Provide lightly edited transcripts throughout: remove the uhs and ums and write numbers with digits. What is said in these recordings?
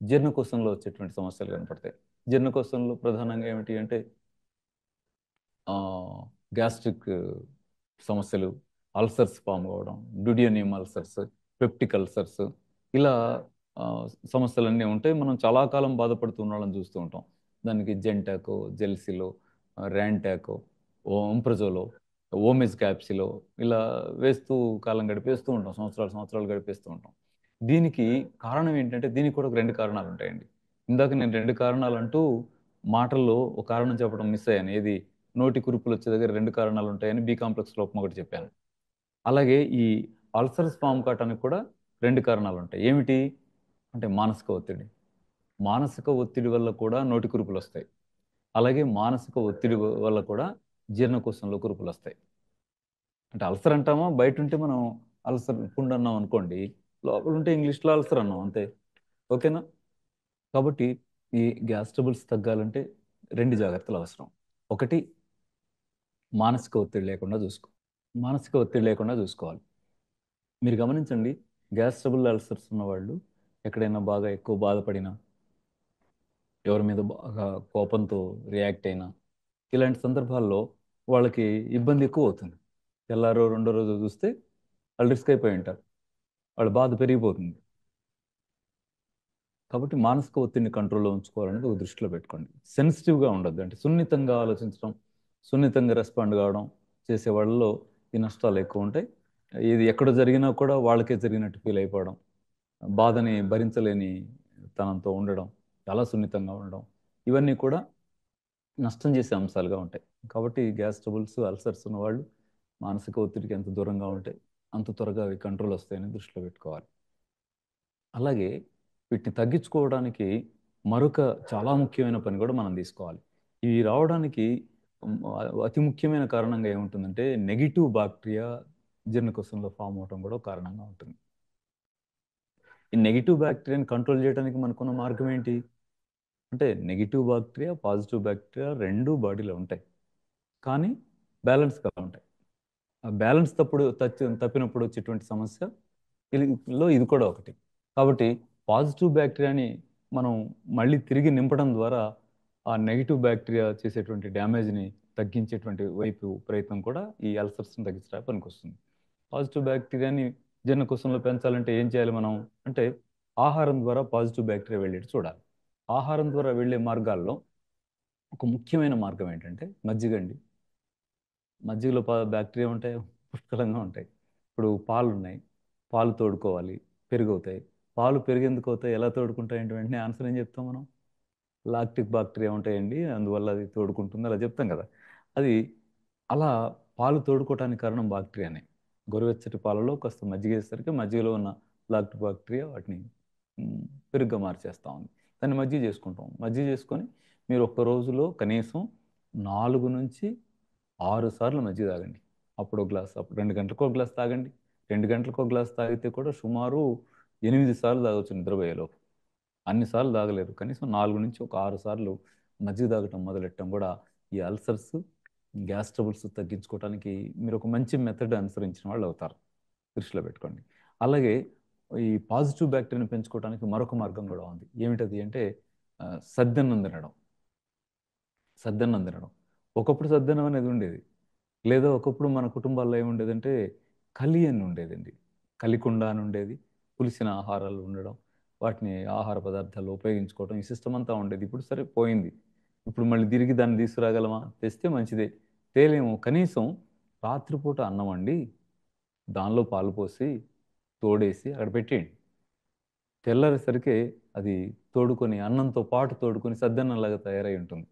జీర్ణకోశంలో వచ్చేటువంటి సమస్యలు కనపడతాయి. జీర్ణకోశంలో ప్రధానంగా ఏమిటి అంటే గ్యాస్ట్రిక్ సమస్యలు, అల్సర్స్ ఫామ్ అవ్వడం, డ్యూడియోనియం అల్సర్స్, పెప్టిక్ అల్సర్స్, ఇలా ఆ, సమస్యలన్నీ ఉంటాయి. మనం చాలా కాలం బాధపడుతూ ఉన్నాళ్ళని చూస్తూ ఉంటాం. దానికి జెంటాకో, జెల్సిలో, ర్యాంటాకో, ఓంప్రజోలో, ఓమెజ్ క్యాప్సిలో ఇలా వేస్తూ కాలం గడిపేస్తూ ఉంటాం. సంవత్సరాలు సంవత్సరాలు గడిపేస్తూ ఉంటాం. దీనికి కారణం ఏంటంటే దీనికి కూడా ఒక రెండు కారణాలు ఉంటాయండి. ఇందాక నేను రెండు కారణాలు అంటూ మాటల్లో ఒక కారణం చెప్పడం మిస్ అయ్యాను. ఏది నోటి కురుపులు వచ్చే దగ్గర రెండు కారణాలు ఉంటాయని బి కాంప్లెక్స్ లోపం ఒకటి చెప్పాను. అలాగే ఈ అల్సర్స్ ఫామ్ కావటానికి కూడా రెండు కారణాలు ఉంటాయి. ఏమిటి అంటే మానసిక ఒత్తిడి. మానసిక ఒత్తిడి వల్ల కూడా నోటి కురుపులు వస్తాయి. అలాగే మానసిక ఒత్తిడి వల్ల కూడా జీర్ణకోశంలో కురుపులు వస్తాయి. అంటే అల్సర్ అంటామా, బయట ఉంటే మనం అల్సర్ పుండు అన్నాం అనుకోండి, లోపల ఉంటే ఇంగ్లీష్లో అల్సర్ అన్నాం అంతే. ఓకేనా? కాబట్టి ఈ గ్యాస్ ట్రబుల్స్ తగ్గాలంటే రెండు జాగ్రత్తలు అవసరం. ఒకటి, మానసిక ఒత్తిడి లేకుండా మానసిక ఒత్తిడి లేకుండా చూసుకోవాలి. మీరు గమనించండి, గ్యాస్ ట్రబుల్ అల్సర్స్ ఉన్నవాళ్ళు ఎక్కడైనా బాగా ఎక్కువ బాధపడినా, ఎవరి మీద బాగా కోపంతో రియాక్ట్ అయినా, ఇలాంటి సందర్భాల్లో వాళ్ళకి ఇబ్బంది ఎక్కువ అవుతుంది. తెల్లారో రెండో రోజు చూస్తే వాళ్ళు రిస్క్ అయిపోయి ఉంటారు. వాళ్ళ బాధ పెరిగిపోతుంది. కాబట్టి మానసిక ఒత్తిడిని కంట్రోల్లో ఉంచుకోవాలనేది ఒక దృష్టిలో పెట్టుకోండి. సెన్సిటివ్గా ఉండొద్దు, అంటే సున్నితంగా ఆలోచించడం, సున్నితంగా రెస్పాండ్ కావడం చేసే వాళ్ళలో ఈ నష్టాలు ఎక్కువ ఉంటాయి. ఇది ఎక్కడ జరిగినా కూడా వాళ్ళకే జరిగినట్టు ఫీల్ అయిపోవడం, బాధని భరించలేని తనంతో ఉండడం, చాలా సున్నితంగా ఉండడం, ఇవన్నీ కూడా నష్టం చేసే అంశాలుగా ఉంటాయి. కాబట్టి గ్యాస్ ట్రబుల్స్, అల్సర్స్ ఉన్న వాళ్ళు మానసిక ఒత్తిడికి ఎంత దూరంగా ఉంటే అంత త్వరగా అవి కంట్రోల్ వస్తాయని దృష్టిలో పెట్టుకోవాలి. అలాగే వీటిని తగ్గించుకోవడానికి మరొక చాలా ముఖ్యమైన పని కూడా మనం తీసుకోవాలి. ఇవి రావడానికి ఉమ్, అతి ముఖ్యమైన కారణంగా ఏముంటుందంటే నెగిటివ్ బాక్టీరియా జీర్ణకోశంలో ఫామ్ అవడం కూడా ఒక కారణంగా ఉంటుంది. ఈ నెగిటివ్ బ్యాక్టీరియాని కంట్రోల్ చేయడానికి మనకున్న మార్గం ఏంటి అంటే నెగిటివ్ బాక్టీరియా, పాజిటివ్ బ్యాక్టీరియా రెండు బాడీలో ఉంటాయి, కానీ బ్యాలెన్స్గా ఉంటాయి. ఆ బ్యాలెన్స్ తప్పినప్పుడు వచ్చేటువంటి సమస్య ఇది కూడా ఒకటి. కాబట్టి పాజిటివ్ బ్యాక్టీరియాని మనం మళ్ళీ తిరిగి నింపడం ద్వారా ఆ నెగిటివ్ బ్యాక్టీరియా చేసేటువంటి డ్యామేజ్ని తగ్గించేటువంటి వైపు ప్రయత్నం కూడా ఈ అల్సర్స్ని తగ్గించడానికి పనికొస్తుంది. పాజిటివ్ బ్యాక్టీరియాని జీర్ణకోశంలో పెంచాలంటే ఏం చేయాలి మనం అంటే ఆహారం ద్వారా పాజిటివ్ బ్యాక్టీరియా వెళ్ళేట్టు చూడాలి. ఆహారం ద్వారా వెళ్ళే మార్గాల్లో ఒక ముఖ్యమైన మార్గం ఏంటంటే మజ్జిగ అండి. మజ్జిగలో బ్యాక్టీరియా ఉంటాయి, పుష్కలంగా ఉంటాయి. ఇప్పుడు పాలు ఉన్నాయి, పాలు తోడుకోవాలి, పెరుగు అవుతాయి. పాలు పెరుగు ఎందుకు అవుతాయి, ఎలా తోడుకుంటాయి అంటే వెంటనే ఆన్సర్ ఏం చెప్తాం మనం? లాక్టిక్ బాక్టీరియా ఉంటాయండి, అందువల్ల అది తోడుకుంటుంది అలా చెప్తాం కదా. అది అలా పాలు తోడుకోవడానికి కారణం బాక్టీరియానే. గోరువెచ్చటి పాలలో కాస్త మజ్జిగ వేసరికి మజ్జిగలో ఉన్న లాక్టిక్ బాక్టీరియా వాటిని మ్, పెరుగుగా మార్చేస్తూ ఉంది. దాన్ని మజ్జిగ చేసుకుంటాం. మజ్జిగ చేసుకొని మీరు ఒక్క రోజులో కనీసం 4 నుంచి 6 సార్లు మజ్జిగ తాగండి. అప్పుడు ఒక గ్లాస్, అప్పుడు 2 గంటలకు ఒక గ్లాస్ తాగండి. 2 గంటలకు ఒక గ్లాస్ తాగితే కూడా సుమారు 8 సార్లు తాగొచ్చు నిద్రపోయేలోపు. అన్నిసార్లు తాగలేరు, కనీసం 4 నుంచి 6 సార్లు మజ్జిగ తాగటం మొదలెట్టడం కూడా ఈ అల్సర్స్, గ్యాస్ ట్రబుల్స్ తగ్గించుకోవడానికి మీరు ఒక మంచి మెథడ్ అనుసరించిన వాళ్ళు అవుతారు. దృష్టిలో పెట్టుకోండి. అలాగే ఈ పాజిటివ్ బ్యాక్టీరియాని పెంచుకోవడానికి మరొక మార్గం కూడా ఉంది. ఏమిటది అంటే ఆ, సద్దన్నం తినడం. సద్దన్నం తినడం. ఒకప్పుడు సద్దన్నం అనేది ఉండేది. లేదా ఒకప్పుడు మన కుటుంబాల్లో ఏముండేదంటే కలి అని ఉండేదండి. కలికుండ అని ఉండేది. పులిసిన ఆహారాలు ఉండడం, వాటిని ఆహార పదార్థాలు ఉపయోగించుకోవడం, ఈ సిస్టమ్ అంతా ఉండేది. ఇప్పుడు సరే పోయింది. ఇప్పుడు మళ్ళీ తిరిగి దాన్ని తీసుకురాగలమా? తెస్తే మంచిదే. తేలేము. కనీసం రాత్రిపూట అన్నం వండి దానిలో పాలు పోసి తోడేసి అక్కడ పెట్టేయండి. తెల్లారేసరికి అది తోడుకొని అన్నంతో పాటు తోడుకొని సద్దన్నంలాగా తయారై ఉంటుంది.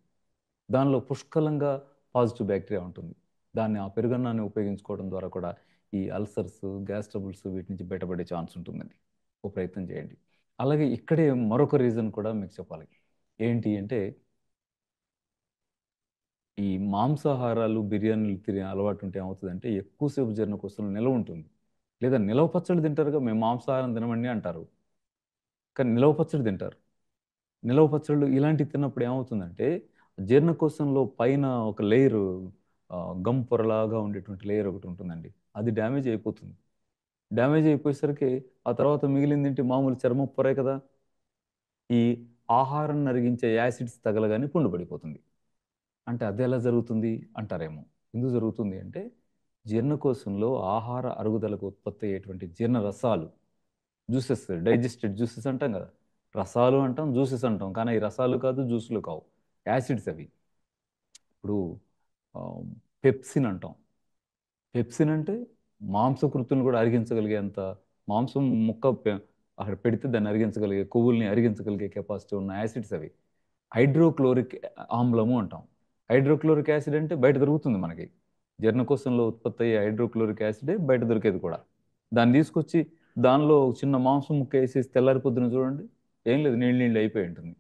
దానిలో పుష్కలంగా పాజిటివ్ బ్యాక్టీరియా ఉంటుంది. దాన్ని ఆ పెరుగన్నాన్ని ఉపయోగించుకోవడం ద్వారా కూడా ఈ అల్సర్స్, గ్యాస్ ట్రబుల్స్ వీటి నుంచి బయటపడే ఛాన్స్ ఉంటుందండి. ఒక ప్రయత్నం చేయండి. అలాగే ఇక్కడే మరొక రీజన్ కూడా మీకు చెప్పాలి. ఏంటి అంటే ఈ మాంసాహారాలు, బిర్యానీలు తినే అలవాటు ఉంటే ఏమవుతుందంటే ఎక్కువసేపు జీర్ణకోశంలో నిలవ ఉంటుంది. లేదా నిలవ పచ్చడి తింటారుగా, మేము మాంసాహారం తినమండి అంటారు, కానీ నిలవ పచ్చడి తింటారు. నిలవ పచ్చళ్ళు ఇలాంటివి తిన్నప్పుడు ఏమవుతుందంటే జీర్ణకోశంలో పైన ఒక లేయర్, గమ్ పొరలాగా ఉండేటువంటి లేయర్ ఒకటి ఉంటుందండి, అది డ్యామేజ్ అయిపోతుంది. డ్యామేజ్ అయిపోయేసరికి ఆ తర్వాత మిగిలింది ఏంటి, మామూలు చర్మం పొరే కదా. ఈ ఆహారం నరిగించే యాసిడ్స్ తగలగానే పుండు పడిపోతుంది. అంటే అది ఎలా జరుగుతుంది అంటారేమో. ఎందుకు జరుగుతుంది అంటే జీర్ణకోశంలో ఆహార అరుగుదలకు ఉత్పత్తి అయ్యేటువంటి జీర్ణ రసాలు, జ్యూసెస్, డైజెస్టెడ్ జ్యూసెస్ అంటాం కదా. రసాలు అంటాం, జ్యూసెస్ అంటాం, కానీ ఈ రసాలు కాదు, జ్యూసులు కావు, యాసిడ్స్ అవి. ఇప్పుడు ఆ, పెప్సిన్ అంటాం. పెప్సిన్ అంటే మాంసకృతులను కూడా అరిగించగలిగేంత, మాంసం ముక్క అక్కడ పెడితే దాన్ని అరిగించగలిగే, కొవ్వుల్ని అరిగించగలిగే కెపాసిటీ ఉన్న యాసిడ్స్ అవి. హైడ్రోక్లోరిక్ ఆమ్లము అంటాం. హైడ్రోక్లోరిక్ యాసిడ్ అంటే బయట దొరుకుతుంది మనకి. జీర్ణకోశంలో ఉత్పత్తి అయ్యే హైడ్రోక్లోరిక్ యాసిడే బయట దొరికేది కూడా. దాన్ని తీసుకొచ్చి దానిలో చిన్న మాంసం ముక్క వేసేసి తెల్లారి పొద్దున చూడండి, ఏం లేదు, నీళ్ళు నీళ్ళు అయిపోయి ఉంటుంది.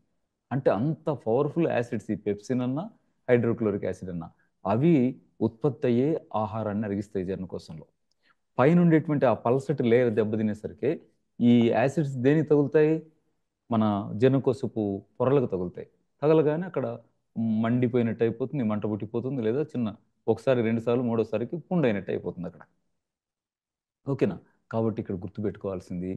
అంటే అంత పవర్ఫుల్ యాసిడ్స్ ఈ పెప్సిన్ అన్న, హైడ్రోక్లోరిక్ యాసిడ్ అన్న. అవి ఉత్పత్తి అయ్యే ఆహారాన్ని అరిగిస్తాయి జీర్ణకోశంలో. పైన ఉండేటువంటి ఆ పల్సటి లేయర్ దెబ్బతినేసరికి ఈ యాసిడ్స్ దేనికి తగులుతాయి? మన జీర్ణకోశపు పొరలకు తగులుతాయి. తగలగానే అక్కడ మండిపోయినట్టు అయిపోతుంది, మంట పుట్టిపోతుంది, లేదా చిన్న ఒకసారి, రెండుసార్లు, మూడోసారికి పుండు అయినట్టు అయిపోతుంది అక్కడ. ఓకేనా? కాబట్టి ఇక్కడ గుర్తుపెట్టుకోవాల్సింది,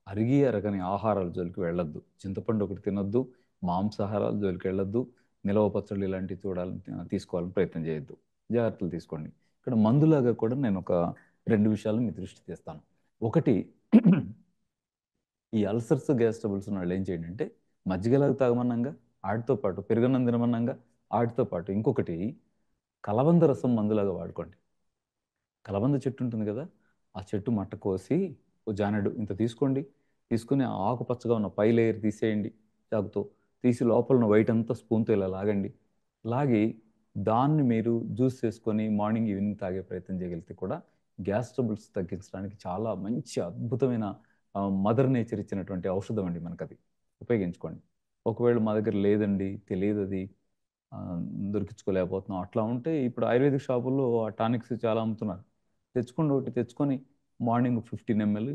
అరిగి అరగని ఆహారాల జోలికి వెళ్ళొద్దు. చింతపండు ఒకటి తినొద్దు, మాంసాహారాల జోలికి వెళ్ళొద్దు, నిలవ పచ్చళ్ళు ఇలాంటివి తీసుకోవాలని ప్రయత్నం చేయొద్దు. జాగ్రత్తలు తీసుకోండి. ఇక్కడ మందులాగా కూడా నేను ఒక రెండు విషయాలు మీ దృష్టి తెస్తాను. ఒకటి, ఈ అల్సర్స్, గ్యాస్ ట్రబుల్స్ ఉన్న వాళ్ళు ఏం చేయండి అంటే, మజ్జిగలాగా తాగమన్నాగా, వాటితో పాటు పెరుగన్నం తినమన్నాగా, వాటితో పాటు ఇంకొకటి, కలబంద రసం మందులాగా వాడుకోండి. కలబంద చెట్టు ఉంటుంది కదా, ఆ చెట్టు మట్ట కోసి ఓ జానెడు ఇంత తీసుకోండి. తీసుకుని ఆ ఆకుపచ్చగా ఉన్న పై లేయర్ తీసేయండి చాకుతో. తీసి లోపల ఉన్న వైట్ అంతా స్పూన్తో ఇలా లాగండి. లాగి దాన్ని మీరు జ్యూస్ చేసుకొని మార్నింగ్, ఈవినింగ్ తాగే ప్రయత్నం చేయగలిగితే కూడా గ్యాస్ ట్రబుల్స్ తగ్గించడానికి చాలా మంచి అద్భుతమైన మదర్ నేచర్ ఇచ్చినటువంటి ఔషధం అండి మనకది. ఉపయోగించుకోండి. ఒకవేళ మా దగ్గర లేదండి, తెలియదు, అది ఆ, దొరికించుకోలేకపోతున్నాం అట్లా ఉంటే, ఇప్పుడు ఆయుర్వేదిక్ షాపుల్లో ఆ టానిక్స్ చాలా అమ్ముతున్నారు. తెచ్చుకోండి, ఒకటి తెచ్చుకొని మార్నింగ్ 15 ml